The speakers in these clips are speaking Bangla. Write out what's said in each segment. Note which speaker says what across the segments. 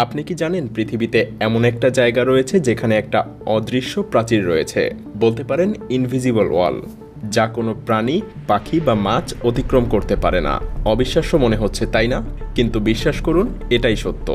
Speaker 1: আপনি কি জানেন পৃথিবীতে এমন একটা জায়গা রয়েছে যেখানে একটা অদৃশ্য প্রাচীর রয়েছে, বলতে পারেন ইনভিজিবল ওয়াল, যা কোনো প্রাণী, পাখি বা মাছ অতিক্রম করতে পারে না। অবিশ্বাস্য মনে হচ্ছে, তাই না? কিন্তু বিশ্বাস করুন, এটাই সত্য।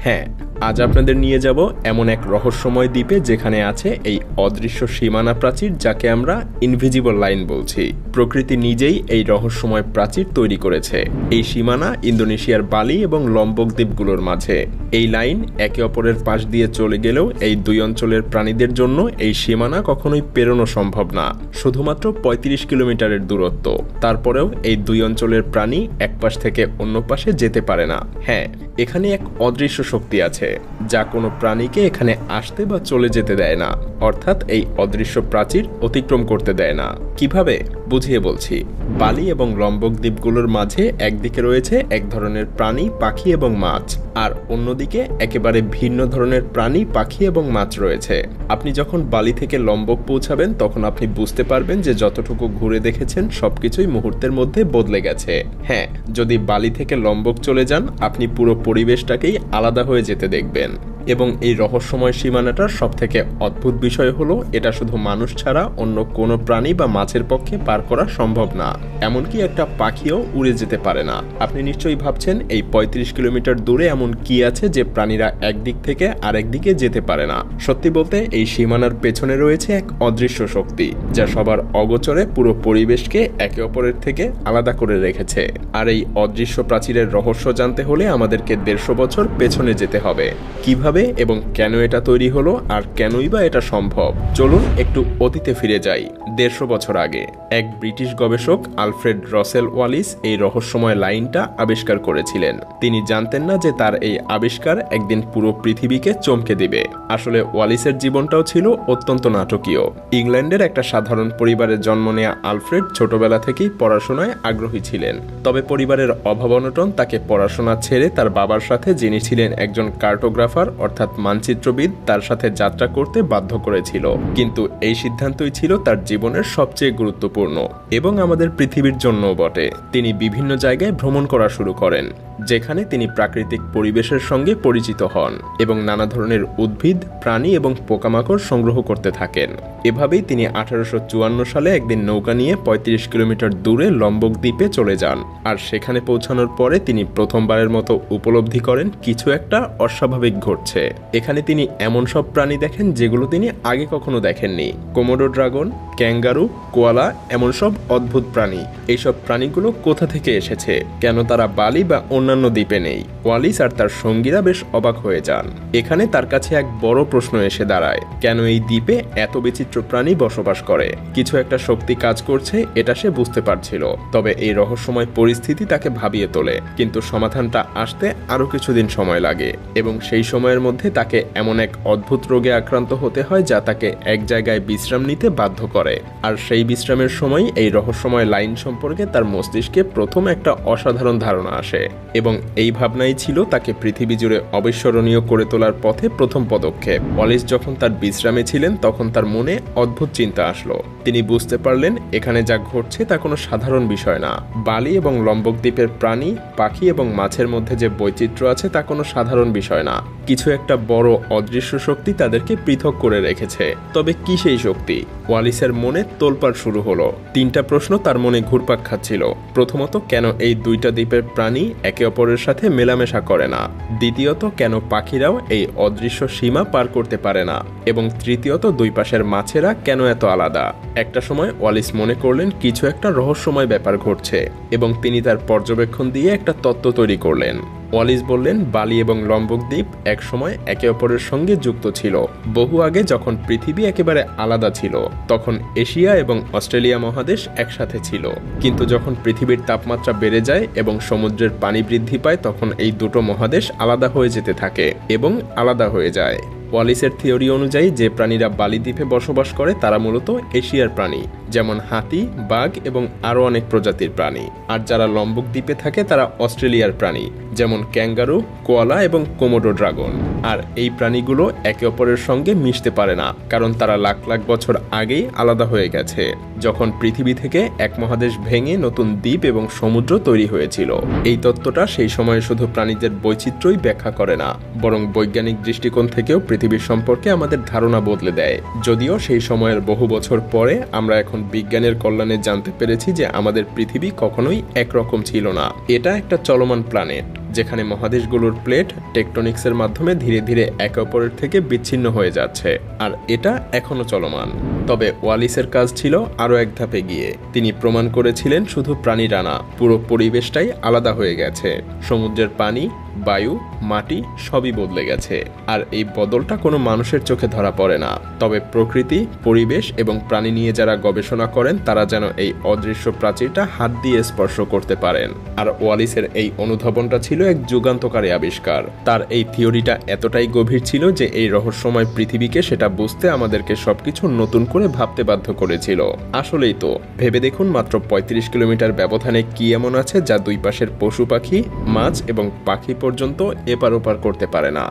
Speaker 1: হ্যাঁ, আজ আপনাদের নিয়ে যাব এমন এক রহস্যময় দ্বীপে যেখানে আছে এই অদৃশ্য সীমানা প্রাচীর, যাকে আমরা ইনভিজিবল লাইন বলছি। প্রকৃতি নিজেই এই রহস্যময় প্রাচীর তৈরি করেছে। এই সীমানা ইন্দোনেশিয়ার বালি এবং লম্বক দ্বীপগুলোর মাঝে। এই লাইন একে অপরের পাশ দিয়ে চলে গেলেও এই দুই অঞ্চলের প্রাণীদের জন্য এই সীমানা কখনোই পেরোনো সম্ভব না। শুধুমাত্র ৩৫ কিলোমিটারের দূরত্ব। তারপরেও এই দুই অঞ্চলের প্রাণী এক পাশ থেকে অন্য পাশে যেতে পারে না। হ্যাঁ, এখানে এক অদৃশ্য শক্তি আছে যা কোনো প্রাণীকে এখানে আসতে বা চলে যেতে দেয় না, অর্থাৎ এই অদৃশ্য প্রাচীর অতিক্রম করতে দেয় না। কিভাবে? বুঝিয়ে বলছি। বালি এবং লম্বক দ্বীপগুলোর মাঝে একদিকে রয়েছে এক ধরনের প্রাণী, পাখি এবং মাছ, আর অন্যদিকে একেবারে ভিন্ন ধরনের প্রাণী, পাখি এবং মাছ রয়েছে। আপনি যখন বালি থেকে লম্বক পৌঁছাবেন তখন আপনি বুঝতে পারবেন যে যতটুকু ঘুরে দেখেছেন সবকিছুই মুহূর্তের মধ্যে বদলে গেছে। হ্যাঁ, যদি বালি থেকে লম্বক চলে যান, আপনি পুরো পরিবেশটাকেই আলাদা হয়ে যেতে দেখবেন। এবং এই রহস্যময় সীমানাটার সবথেকে অদ্ভুত বিষয় হলো, এটা শুধু মানুষ ছাড়া অন্য কোনো প্রাণী বা মাছের পক্ষে পার করা সম্ভব না। এমনকি একটা পাখিও উড়ে যেতে পারে না। আপনি নিশ্চয়ই ভাবছেন, এই ৩৫ কিলোমিটার দূরে এমন কি আছে যে প্রাণীরা একদিক থেকে আরেক দিকে যেতে পারে না? সত্যি বলতে, এই সীমানার পেছনে রয়েছে এক অদৃশ্য শক্তি, যা সবার অগোচরে পুরো পরিবেশকে একে অপরের থেকে আলাদা করে রেখেছে। আর এই অদৃশ্য প্রাচীরের রহস্য জানতে হলে আমাদেরকে ১৫০ বছর পেছনে যেতে হবে। কিভাবে এবং কেন এটা তৈরি হলো, আর কেনই বা এটা সম্ভব? চলুন একটু অতীতে ফিরে যাই। ১৫০ বছর আগে এক ব্রিটিশ গবেষক আলফ্রেড রসেল ওয়ালিস এই রহস্যময় লাইনটা আবিষ্কার করেছিলেন। তিনি জানতেন না যে তার এই আবিষ্কার একদিন পুরো পৃথিবীকে চমকে দিবে। আসলে ওয়ালিসের জীবনটাও ছিল অত্যন্ত নাটকীয়। ইংল্যান্ডের একটা সাধারণ পরিবারে জন্ম নেয়া আলফ্রেড ছোটবেলা থেকেই পড়াশোনায় আগ্রহী ছিলেন। তবে পরিবারের অভাব অনটন তাকে পড়াশোনা ছেড়ে তার বাবার সাথে, যিনি ছিলেন একজন কার্টোগ্রাফার অর্থাৎ মানচিত্রবিদ, তার সাথে যাত্রা করতে বাধ্য করেছিল। কিন্তু এই সিদ্ধান্তই ছিল তার জীবনের সবচেয়ে গুরুত্বপূর্ণ, এবং আমাদের পৃথিবীর জন্যও বটে। তিনি বিভিন্ন জায়গায় ভ্রমণ করা শুরু করেন, যেখানে তিনি প্রাকৃতিক পরিবেশের সঙ্গে পরিচিত হন এবং নানা ধরনের উদ্ভিদ, প্রাণী এবং পোকামাকড় সংগ্রহ করতে থাকেন। এভাবেই তিনি ১৮৫৪ সালে একদিন নৌকা নিয়ে ৩৫ কিলোমিটার দূরে লম্বক দ্বীপে চলে যান। আর সেখানে পৌঁছানোর পরে তিনি প্রথমবারের মতো উপলব্ধি করেন কিছু একটা অস্বাভাবিক ঘটছে। এখানে তিনি এমন সব প্রাণী দেখেন যেগুলো তিনি আগে কখনো দেখেননি। কোমোডো ড্রাগন, ক্যাঙ্গারু, কোয়ালা, এমন সব অদ্ভুত প্রাণী। এইসব প্রাণীগুলো কোথা থেকে এসেছে? কেন তারা বালি বা অন্যান্য দ্বীপে নেই? ওয়ালিস আর তার সঙ্গীরা বেশ অবাক হয়ে যান। এখানে তার কাছে এক বড় প্রশ্ন এসে দাঁড়ায়, কেন এই দ্বীপে এত বিচিত্র প্রাণী বসবাস করে? কিছু একটা শক্তি কাজ করছে, এটা সে বুঝতে পারছিল। তবে এই রহস্যময় পরিস্থিতি তাকে ভাবিয়ে তোলে। কিন্তু সমাধানটা আসতে আরো কিছুদিন সময় লাগে, এবং সেই সময়ের মধ্যে তাকে এমন এক অদ্ভুত রোগে আক্রান্ত হতে হয় যা তাকে এক জায়গায় বিশ্রাম নিতে বাধ্য করে। আর সেই বিশ্রামের সময় এই রহস্যময় লাইন সম্পর্কে তার মস্তিষ্কে প্রথম একটা অসাধারণ ধারণা আসে, এবং এই ভাবনাই ছিল তাকে পৃথিবী জুড়ে অবিস্মরণীয় করে তোলার পথে প্রথম পদক্ষেপ। ওয়ালিস যখন তার বিশ্রামে ছিলেন তখন তার মনে অদ্ভুত চিন্তা আসলো। তিনি বুঝতে পারলেন এখানে যা ঘটছে তা কোনো সাধারণ বিষয় না। বালি এবং লম্বক দ্বীপের প্রাণী, পাখি এবং মাছের মধ্যে যে বৈচিত্র্য আছে তা কোনো সাধারণ বিষয় না। কিছু একটা বড় অদৃশ্য শক্তি তাদেরকে পৃথক করে রেখেছে। তবে কি সেই শক্তি? ওয়ালিসের মনে তোলপাড় শুরু হলো। ৩টা প্রশ্ন তার মনে ঘুরপাক খাচ্ছিল। প্রথমত, কেন এই দুইটা দ্বীপের প্রাণী একে অপরের সাথে মেলামেশা করে না? দ্বিতীয়ত, কেন পাখিরাও এই অদৃশ্য সীমা পার করতে পারে না? এবং তৃতীয়ত, দুই পাশের মাছেরা কেন এত আলাদা? একটা সময় ওয়ালিস মনে করলেন কিছু একটা রহস্যময় ব্যাপার ঘটছে, এবং তিনি তার পর্যবেক্ষণ দিয়ে একটা তত্ত্ব তৈরি করলেন। ওয়ালিস বললেন, বালি এবং লম্বক দ্বীপ একসময় একে অপরের সঙ্গে যুক্ত ছিল। বহু আগে, যখন পৃথিবী একেবারে আলাদা ছিল, তখন এশিয়া এবং অস্ট্রেলিয়া মহাদেশ একসাথে ছিল। কিন্তু যখন পৃথিবীর তাপমাত্রা বেড়ে যায় এবং সমুদ্রের পানি বৃদ্ধি পায়, তখন এই দুটো মহাদেশ আলাদা হয়ে যেতে থাকে এবং আলাদা হয়ে যায়। ওয়ালিসের থিওরি অনুযায়ী যে প্রাণীরা বালি দ্বীপে বসবাস করে তারা মূলত এশিয়ার প্রাণী, যেমন হাতি, বাঘ এবং আরও অনেক প্রজাতির প্রাণী। আর যারা লম্বক দ্বীপে থাকে তারা অস্ট্রেলিয়ার প্রাণী, যেমন ক্যাঙ্গারু, কোয়ালা এবং কোমোডো ড্রাগন। আর এই প্রাণীগুলো একে অপরের সঙ্গে মিশতে পারে না, কারণ তারা লাখ লাখ বছর আগেই আলাদা হয়ে গেছে, যখন পৃথিবী থেকে এক মহাদেশ ভেঙে নতুন দ্বীপ এবং সমুদ্র তৈরি হয়েছিল। এই তত্ত্বটা সেই সময়ে শুধু প্রাণীদের বৈচিত্র্যই ব্যাখ্যা করে না, বরং বৈজ্ঞানিক দৃষ্টিকোণ থেকেও পৃথিবীর সম্পর্কে আমাদের ধারণা বদলে দেয়। যদিও সেই সময়ের বহু বছর পরে আমরা এখন বিজ্ঞানের কল্যাণে জানতে পেরেছি যে আমাদের পৃথিবী কখনোই একরকম ছিল না। এটা একটা চলমান প্ল্যানেট, যেখানে মহাদেশগুলোর প্লেট টেকটনিক্সের মাধ্যমে ধীরে ধীরে একে অপরের থেকে বিচ্ছিন্ন হয়ে যাচ্ছে, আর এটা এখনো চলমান। তবে ওয়ালিসের কাজ ছিল আরও এক ধাপে গিয়ে। তিনি প্রমাণ করেছিলেন শুধু প্রাণীরা না, পুরো পরিবেশটাই আলাদা হয়ে গেছে। সমুদ্রের পানি, বায়ু, মাটি সবই বদলে গেছে, আর এই বদলটা কোনো মানুষের চোখে ধরা পড়ে না। তবে প্রকৃতি, পরিবেশ এবং প্রাণী নিয়ে যারা গবেষণা করেন তারা যেন এই অদৃশ্য প্রাচীরটা হাত দিয়ে স্পর্শ করতে পারেন। আর ওয়ালিসের এই অনুধাবনটা ছিল এক যুগান্তকারী আবিষ্কার। তার এই থিওরিটা এতটাই গভীর ছিল যে এই রহস্যময় পৃথিবীকে সেটা বুঝতে আমাদেরকে সবকিছু নতুন করে ভাবতে বাধ্য করেছিল। আসলেই তো, ভেবে দেখুন, মাত্র ৩৫ কিলোমিটার ব্যবধানে কি এমন আছে যা দুই পাশের পশু পাখি, মাছ এবং পাখি পর্যন্ত এপার ওপার করতে পারে না।